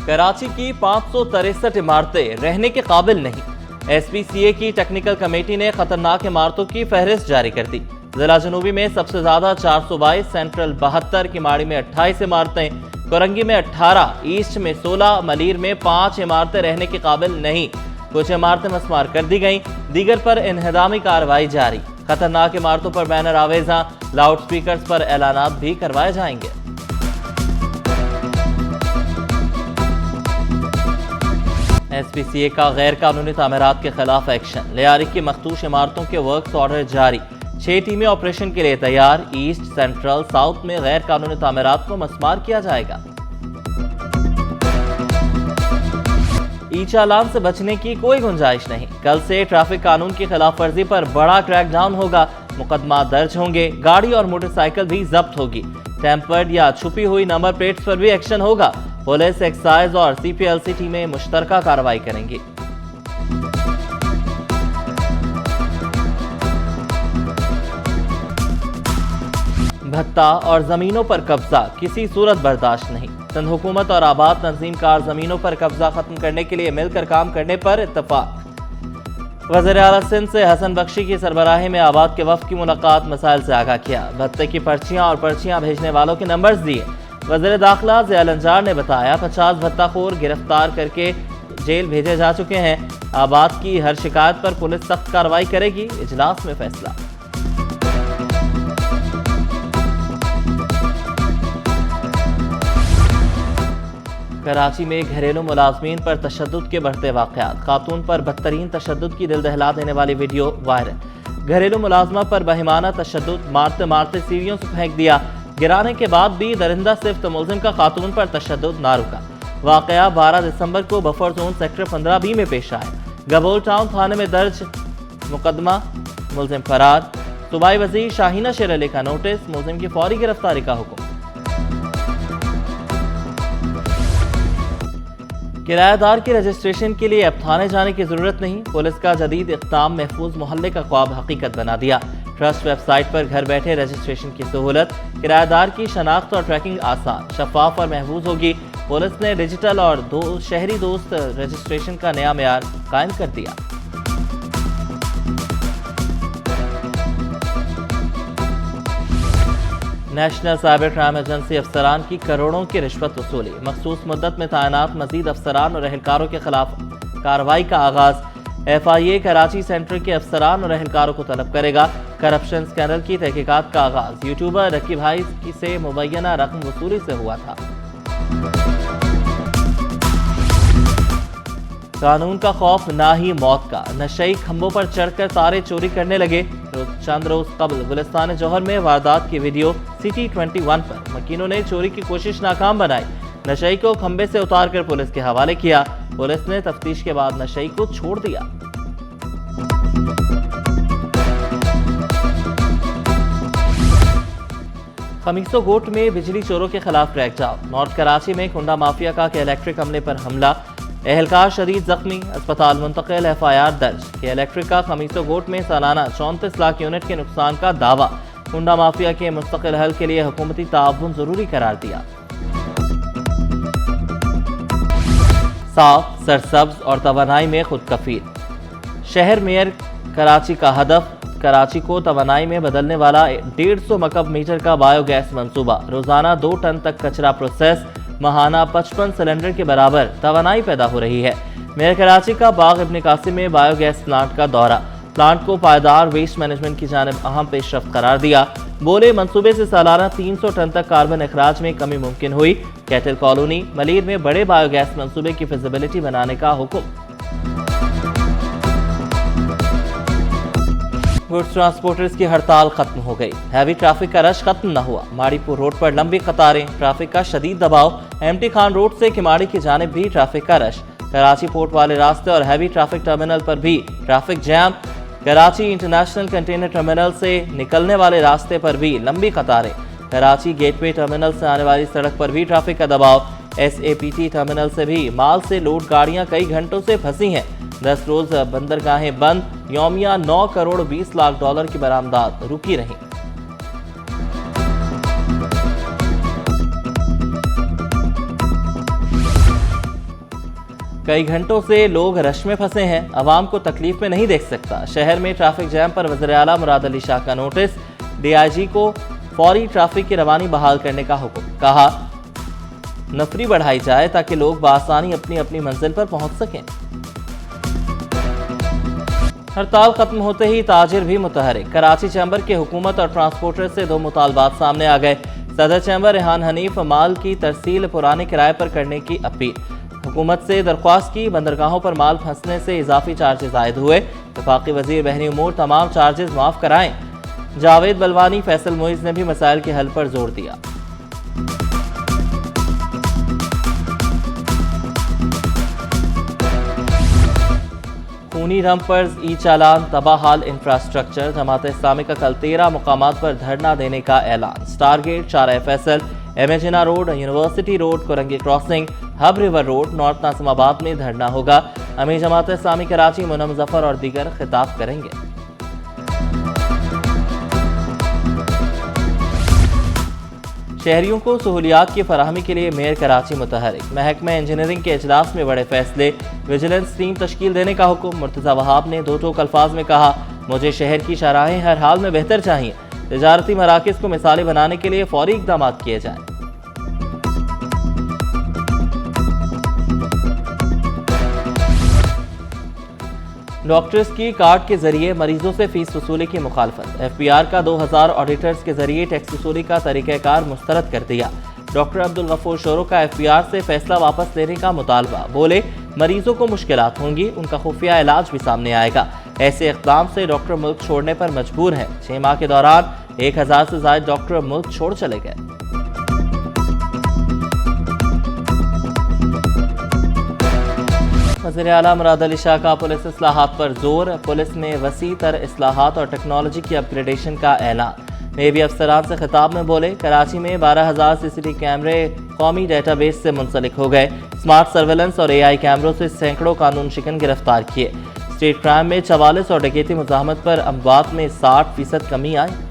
कराची की 563 इमारतें रहने के काबिल नहीं। एसपीसीए की टेक्निकल कमेटी ने खतरनाक इमारतों की फहरिस्त जारी कर दी। जिला जनूबी में सबसे ज्यादा 422, सेंट्रल 72, किमाड़ी में 28 इमारतें, कोरंगी में 18, ईस्ट में 16, मलीर में 5 इमारतें रहने के काबिल नहीं। कुछ इमारतें मस्मार कर दी गईं, दीगर पर इन्हदामी कार्रवाई जारी। खतरनाक इमारतों पर बैनर आवेजा, लाउड स्पीकर्स पर ऐलानात भी करवाए जाएंगे। एसपीसीए का गैर कानूनी तामीरात के खिलाफ एक्शन। लियारी की मखदूश इमारतों के वर्क्स ऑर्डर जारी। 6 टीमें ऑपरेशन के लिए तैयार। ईस्ट, सेंट्रल, साउथ में गैर कानूनी तामीरात को मस्मार किया जाएगा। ई चालान से बचने की कोई गुंजाइश नहीं। कल से ट्रैफिक कानून की खिलाफ वर्जी पर बड़ा क्रैकडाउन होगा। मुकदमा दर्ज होंगे, गाड़ी और मोटरसाइकिल भी जब्त होगी। टेम्पर्ड या छुपी हुई नंबर प्लेट्स पर भी एक्शन होगा। पुलिस, एक्साइज और सीपीएलसी टीमें मुश्तरका कार्रवाई करेंगी। भत्ता और जमीनों पर कब्जा किसी सूरत बर्दाश्त नहीं। सिंध हुकूमत और आबाद तंजीम कार जमीनों पर कब्जा खत्म करने के लिए मिलकर काम करने पर इत्तफाक। वज़ीर आला सिंध से हसन बख्शी की सरबराही में आबाद के वफ़द की मुलाकात, मसाइल से आगाह किया। भत्ते की पर्चियां और पर्चियां भेजने वालों के नंबर्स दिए। वज़ीर दाखिला ज़ियाल अंजार ने बताया 50 भत्ताखोर गिरफ्तार करके जेल भेजे जा चुके हैं। आबाद की हर शिकायत पर पुलिस सख्त कार्रवाई करेगी। इजलास में फैसला। कराची में घरेलू मुलाजमीन पर तशद्दुद के बढ़ते वाक़यात। खातून पर बदतरीन तशद्दुद की दिल दहला देने वाली वीडियो वायरल। घरेलू मुलाजमा पर बहिमाना तशद्दुद, मारते मारते सीढ़ियों से फेंक दिया। गिराने के बाद भी दरिंदा सिफ्त मुलजिम का खातून पर तशद्दुद ना रुका। वाक़या 12 दिसंबर को बफर जोन सेक्टर 15B में पेश आया। गबोल टाउन थाने में दर्ज मुकदमा, मुलजिम फरार। सूबाई वज़ीर शाहीना शेर अली का नोटिस, मुलजिम की फौरी गिरफ्तारी का हुक्म। किराएदार की रजिस्ट्रेशन के लिए अब थाने जाने की जरूरत नहीं। पुलिस का जदीद इक़दाम महफूज मोहल्ले का ख्वाब हकीकत बना दिया। ट्रस्ट वेबसाइट पर घर बैठे रजिस्ट्रेशन की सहूलत। किराएदार की शनाख्त और ट्रैकिंग आसान, शफाफ और महफूज होगी। पुलिस ने डिजिटल और शहरी दोस्त रजिस्ट्रेशन का नया मेयार कायम कर दिया। नेशनल साइबर क्राइम एजेंसी अफसरान की करोड़ों की रिश्वत वसूली। मखसूस मुद्दत में तैनात मजीद अफसरान और अहलकारों के खिलाफ कार्रवाई का आगाज। FIA कराची सेंटर के अफसरान और अहलकारों को तलब करेगा। करप्शन स्कैंडल की तहकीकात का आगाज यूट्यूबर रकी भाई से मुबैना रकम वसूली से हुआ था। कानून का खौफ ना ही मौत का। नशई खंभों पर चढ़कर तारे चोरी करने लगे। चंद रोज कबल गुलिस्तान जौहर में वारदात की वीडियो सिटी 21 पर। मकीनों ने चोरी की कोशिश नाकाम बनाई। नशई को खंबे से उतार कर पुलिस के हवाले किया। पुलिस ने तफ्तीश के बाद नशई को छोड़ दिया। खमीसो गोट में बिजली चोरों के खिलाफ क्रैकडाउन। नॉर्थ कराची में कुंडा माफिया का के इलेक्ट्रिक अमले पर हमला, एहलकार शदीद जख्मी, अस्पताल मुंतकिल, FIR दर्ज। के इलेक्ट्रिक का खमीसो गोट में सालाना 34 लाख यूनिट के नुकसान का दावा। कुंडा माफिया के मुस्तकिल हल के लिए हुकूमती ताउन जरूरी करार दिया। साफ, सरसब्ज और तवानाई में खुद कफील। शहर मेयर कराची का हदफ। कराची को तवानाई में बदलने वाला 150 मकब मीटर का बायोगैस मंसूबा। रोजाना 2 टन तक कचरा प्रोसेस, महाना 55 सिलेंडर के बराबर तवानाई पैदा हो रही है। मेयर कराची का बाग इब्न कासिम में बायोगैस प्लांट का दौरा। प्लांट को पायदार वेस्ट मैनेजमेंट की जानिब अहम पेशरफ्त करार दिया। बोले मंसूबे से सालाना 300 टन तक कार्बन अखराज में कमी मुमकिन हुई। कैटल कॉलोनी मलीर में बड़े बायोगैस मंसूबे की फिजिबिलिटी बनाने का हुक्म। गुड्स ट्रांसपोर्टर्स की हड़ताल खत्म हो गई। हैवी ट्रैफिक का रश खत्म न हुआ। माड़ीपुर रोड पर लंबी कतारें, ट्रैफिक का शदीद दबाव। MT खान रोड से किमाड़ी की जानिब भी ट्रैफिक का रश। कराची पोर्ट वाले रास्ते और हैवी ट्रैफिक टर्मिनल पर भी traffic jam. Karachi international container terminal से निकलने वाले रास्ते पर भी लंबी कतारें। कराची गेटवे टर्मिनल से आने वाली सड़क पर भी ट्रैफिक का दबाव। SAPT टर्मिनल से भी माल से लोड गाड़ियां कई घंटों से फंसी हैं। 10 रोज बंदरगाहें बंद। यौमिया 9 करोड़ 20 लाख डॉलर की बरामदात रुकी रहीं। कई घंटों से लोग रश में फंसे हैं, अवाम को तकलीफ में नहीं देख सकता। शहर में ट्रैफिक जैम पर वज़ीर आला मुराद अली शाह का नोटिस, DIG को फौरी ट्रैफिक की रवानी बहाल करने का हुक्म। कहा नफरी बढ़ाई जाए ताकि लोग बआसानी अपनी अपनी मंजिल पर पहुंच सकें। हड़ताल खत्म होते ही ताजिर भी मुतहरिक। कराची चैम्बर के हुकूमत और ट्रांसपोर्टर से 2 मुतालबात सामने आ गए। सदर चैम्बर रेहान हनीफ माल की तरसील पुराने किराए पर करने की अपील। हुकूमत से दरख्वास्त की, बंदरगाहों पर माल फंसने से इजाफी चार्जेस आयद हुए। वफाकी वजीर बहरी उमूर तमाम चार्जेस माफ कराएं। जावेद बलवानी, फैसल मुइज ने भी मसाइल के हल पर जोर दिया। खूनी रमपर्स, ई चालान, तबाहाल इंफ्रास्ट्रक्चर। जमात इस्लामी का कल 13 मुकामात पर धरना देने का ऐलान। स्टार गेट, शाहराह फैसल, एमेजिना road, university road, Korangi crossing, Hub river road, north Nazimabad में धरना होगा। अमीर जमात इस्लामी कराची मुनम जफर और दीगर खिताब करेंगे। शहरियों को सहूलियात की फराहमी के लिए मेयर कराची मुतहरिक। महकमा इंजीनियरिंग के इजलास में बड़े फैसले, विजिलेंस टीम तश्कील देने का हुक्म। मुर्तज़ा वहाब ने दो टोक अल्फाज में कहा, मुझे शहर की शाहराहें हर हाल में बेहतर चाहिए। तिजारती मराकज़ को मिसाली बनाने के लिए फौरी इक़दाम किए जाएं। डॉक्टर्स की कार्ड के जरिए मरीजों से फीस वसूली की मुखालफत। FPR का 2000 ऑडिटर्स के जरिए टैक्स वसूली का तरीक़ाकार मुस्तरद कर दिया। डॉक्टर अब्दुल गफूर शोरो का FPR से फैसला वापस लेने का मुतालबा। बोले मरीजों को मुश्किलात होंगी, उनका खुफिया इलाज भी सामने आएगा। ऐसे इक़दाम से डॉक्टर मुल्क छोड़ने पर मजबूर हैं। 6 माह के दौरान 1000 से ज़ायद डॉक्टर मुल्क छोड़ चले गए। वज़ीर आला मुराद अली शाह का पुलिस इस्लाहात पर जोर। पुलिस में वसी तर इस्लाहात और टेक्नोलॉजी की अपग्रेडेशन का ऐलान। नेवी अफसरान से खिताब में बोले, कराची में 12,000 CCTV कैमरे कौमी डेटाबेस से मुंसलिक हो गए। स्मार्ट सर्वेलेंस और AI कैमरों से सैकड़ों कानून शिकन गिरफ्तार किए। स्टेट क्राइम में 44 और डकैती मुज़ाहमत पर अमवात में 60% कमी आई।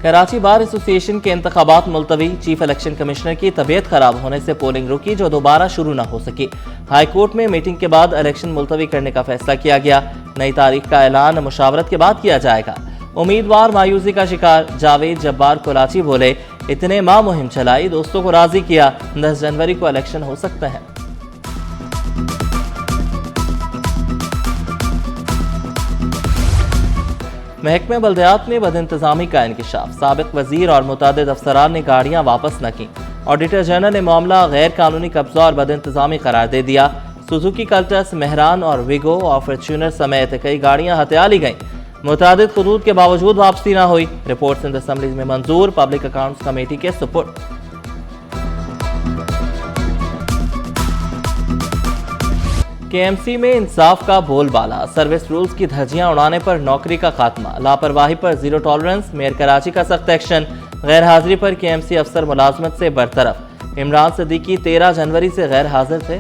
कराची बार एसोसिएशन के इंतखाबात मुलतवी। चीफ इलेक्शन कमिश्नर की तबीयत खराब होने से पोलिंग रुकी, जो दोबारा शुरू न हो सकी। हाई कोर्ट में मीटिंग के बाद इलेक्शन मुलतवी करने का फैसला किया गया। नई तारीख का ऐलान मुशावरत के बाद किया जाएगा। उम्मीदवार मायूसी का शिकार। जावेद जब्बार कोलाची बोले, इतने माह मुहिम चलाई, दोस्तों को राजी किया, 10 जनवरी को इलेक्शन हो सकते हैं। महकमे बल्दियात में बदइंतजामी का इंकशाफ। साबिक वजीर और मुतादिद अफसरान ने गाड़ियां वापस न की। ऑडिटर जनरल ने मामला गैर कानूनी कब्जा और बदइंतजामी करार दे दिया। सुजुकी कल्टस, मेहरान और विगो और फॉर्च्यूनर समेत कई गाड़ियां हत्या ली गईं। मुतादिद खुदूद के बावजूद वापसी न हुई। रिपोर्ट सिंध असेंबली में मंजूर, पब्लिक अकाउंट्स कमेटी के सुपुर्द। KMC में इंसाफ का बोलबाला। सर्विस रूल्स की धज्जियां उड़ाने पर नौकरी का खात्मा। लापरवाही पर जीरो टॉलरेंस। मेयर कराची का सख्त एक्शन। गैर हाजिरी पर KMC अफसर मुलाजमत से बरतरफ। इमरान सिद्दीकी 13 जनवरी से गैर हाजिर थे।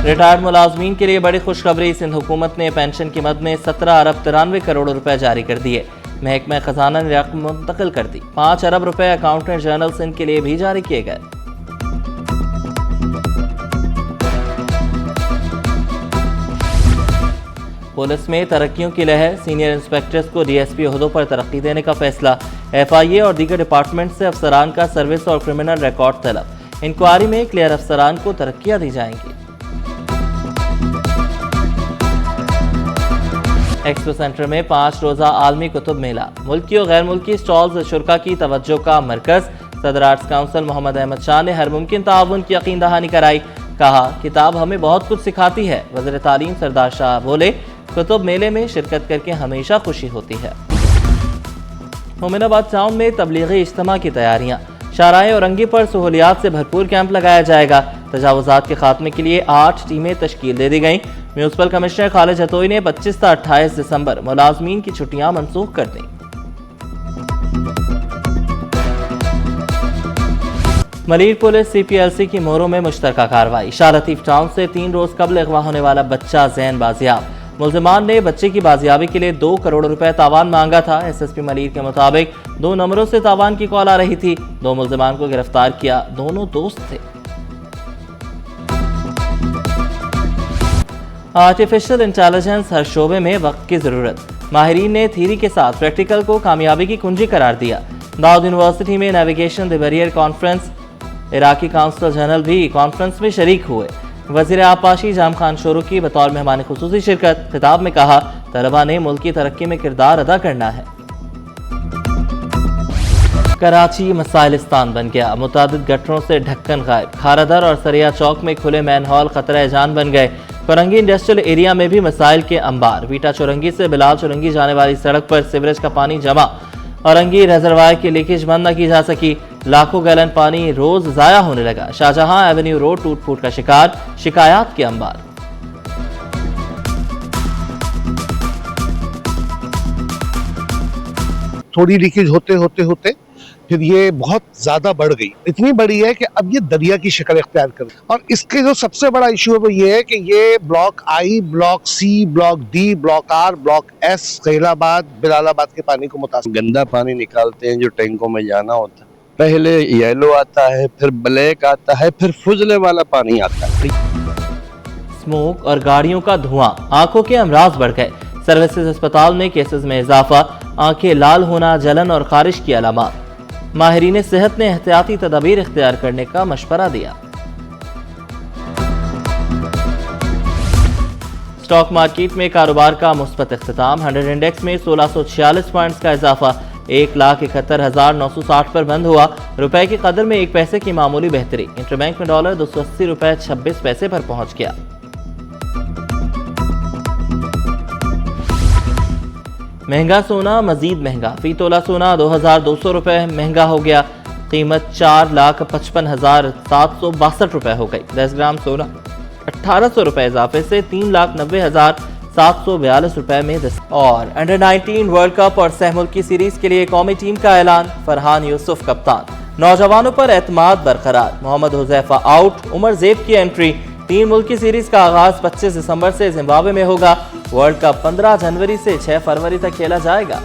रिटायर्ड मुलाजमीन के लिए बड़ी खुशखबरी। सिंध हुकूमत ने पेंशन की मद में 17 अरब 93 करोड़ रुपए जारी कर दिए। महकमा खजाना ने रकम मुंतकिल कर दी। 5 अरब रुपए अकाउंटेंट जनरल सिंध के लिए भी जारी किए गए। पुलिस में तरक्कियों की लहर। सीनियर इंस्पेक्टर्स को DSP ओहदों पर तरक्की देने का फैसला। FIA और दीगर डिपार्टमेंट से अफसरान का सर्विस और क्रिमिनल रिकॉर्ड तलब। इंक्वायरी में क्लियर अफसरान को तरक्कियां दी जाएंगी। एक्सपो सेंटर में 5 रोजा आलमी कुतुब मेला। मुल्की और गैर मुल्की स्टॉल्स शुरा की तवज्जो का मरकज। सदर आर्ट्स काउंसिल मोहम्मद अहमद शाह ने हर मुमकिन ताउन की यकीन दहानी कराई। कहा, किताब हमें बहुत कुछ सिखाती है। वज़ीर तालीम सरदार शाह बोले, कुतुब मेले में शिरकत करके हमेशा खुशी होती है। मोमिनाबाद टाउन में तबलीगी इज्तिमा की तैयारियां। शाहराह औरंगी पर सहूलियात से भरपूर कैंप लगाया जाएगा। तजावुजात के खात्मे के लिए 8 टीमें तश्कील दे दी गईं। म्यूनसिपल कमिश्नर खालिद जतोई ने 25 से 28 दिसंबर मुलाजमीन की छुट्टियां मनसूख कर दी। मलीर पुलिस CPLC की मोहरों में मुश्तरका कार्रवाई। शाह लतीफ टाउन से 3 रोज कबल अगवा होने वाला बच्चा जैन बाजियाब। मुल्जिमान ने बच्चे की बाजियाबी के लिए 2 करोड़ रुपए तावान मांगा था। SSP मलीर के मुताबिक 2 नंबरों से तावान की कॉल आ रही थी। 2 मुल्जिमान को गिरफ्तार किया, दोनों दोस्त थे। आर्टिफिशियल इंटेलिजेंस हर शोबे में वक्त की जरूरत। माहिरीन ने थ्योरी के साथ प्रैक्टिकल को कामयाबी की कुंजी करार दिया। दाऊद यूनिवर्सिटी में navigation the barrier conference, Iraqi council general भी कॉन्फ्रेंस में शरीक हुए। वजीर आबपाशी जाम खान शोरू की बतौर मेहमान खुसूसी शिरकत। खिताब में कहा, तलबा ने मुल्क की तरक्की में किरदार अदा करना है। कराची मसाइलिस्तान बन गया। मुतादिद गटरों से ढक्कन गायब। खारादर और सरिया चौक में खुले मैन हॉल खतरा जान बन गए। फरंगी इंडस्ट्रियल एरिया में भी मसाइल के अंबार। वीटा चुरंगी से बिलाल चुरंगी जाने वाली सड़क पर सीवरेज का पानी जमा। औरंगी रिजर्वायर की लीकेज बंद न की जा सकी। लाखों गैलन पानी रोज जाया होने लगा। शाहजहां एवेन्यू रोड टूट फूट का शिकार, शिकायत के अंबार। थोड़ी लीकेज होते होते होते फिर ये बहुत ज्यादा बढ़ गई। इतनी बड़ी है कि अब ये दरिया की शक्ल इख्तियार कर। और इसके जो सबसे बड़ा इशू है वो ये है कि ये block I, block C, block D, block R, block S, Khailabad, Bilalabad के पानी को मुतासिर। गंदा पानी निकालते हैं जो टैंकों में जाना होता है। पहले येलो आता है, फिर ब्लैक आता है, फिर फुजले वाला पानी आता है। स्मोक और गाड़ियों का धुआं, आंखों के अमराज बढ़ गए। सर्विसेज अस्पताल में केसेस में इजाफा। आंखें लाल होना, जलन और खारिश की अलामात। माहिरीन सेहत ने एहतियाती तदाबीर इख्तियार करने का मशवरा दिया। स्टॉक मार्केट में कारोबार का मुस्बत इख्तिताम। 100 इंडेक्स में 1646 पॉइंट्स का इजाफा 1,71,960 पर बंद हुआ। रुपए की कदर में 1 पैसे की मामूली बेहतरी। इंटरबैंक में डॉलर 280 रुपए 26 पैसे पर पहुंच गया। महंगा सोना मजीद महंगा। फी तोला सोना 2200 रुपए महंगा हो गया। कीमत 4,55,762 रुपए हो गई। 10 ग्राम सोना 1800 रुपए इजाफे से 3,90,742 रुपए में। और अंडर 19 वर्ल्ड कप और सहमुल्क की सीरीज के लिए कौमी टीम का ऐलान। फरहान यूसुफ कप्तान। नौजवानों पर एतमाद बरकरार। मोहम्मद हुजैफा आउट, उमर ज़ेब की एंट्री। 3 मुल्क की सीरीज का आगाज 25 दिसंबर से जिम्बाब्वे में होगा। वर्ल्ड कप 15 जनवरी से 6 फरवरी तक खेला जाएगा।